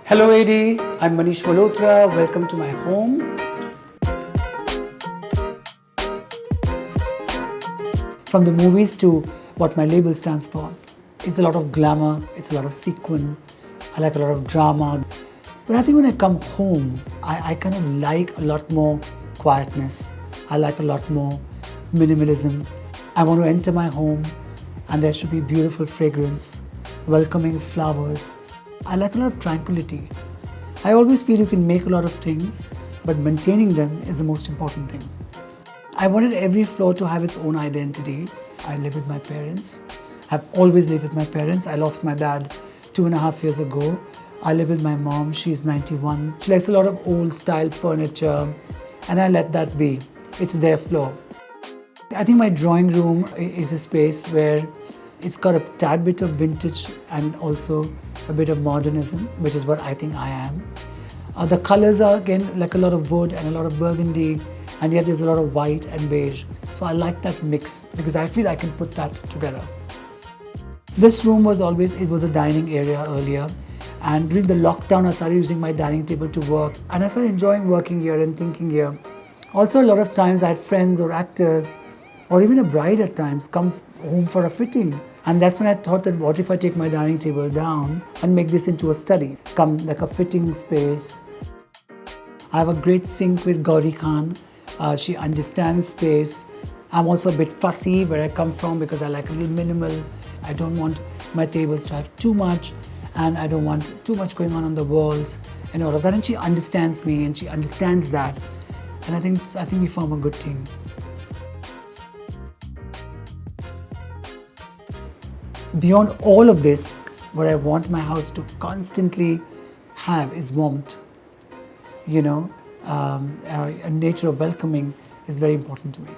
Hello AD, I'm Manish Malhotra. Welcome to my home. From the movies to what my label stands for, it's a lot of glamour, it's a lot of sequin, I like a lot of drama. But I think when I come home, I kind of like a lot more quietness. I like a lot more minimalism. I want to enter my home and there should be beautiful fragrance, welcoming flowers. I like a lot of tranquility. I always feel you can make a lot of things, but maintaining them is the most important thing. I wanted every floor to have its own identity. I live with my parents. I've always lived with my parents. I lost my dad 2.5 years ago. I live with my mom, she's 91. She likes a lot of old style furniture and I let that be. It's their floor. I think my drawing room is a space where it's got a tad bit of vintage and also a bit of modernism, which is what I think I am. The colors are again like a lot of wood and a lot of burgundy, and yet there's a lot of white and beige. So I like that mix because I feel I can put that together. This room was a dining area earlier, and during the lockdown I started using my dining table to work, and I started enjoying working here and thinking here. Also, a lot of times I had friends or actors or even a bride at times come home for a fitting, and that's when I thought that what if I take my dining table down and make this into a study, come like a fitting space. I have a great sync with Gauri Khan. She understands space. I'm also a bit fussy where I come from because I like a little minimal. I don't want my tables to have too much, and I don't want too much going on the walls and all of that. And she understands me and she understands that. And I think we form a good team. Beyond all of this, what I want my house to constantly have is warmth. A nature of welcoming is very important to me.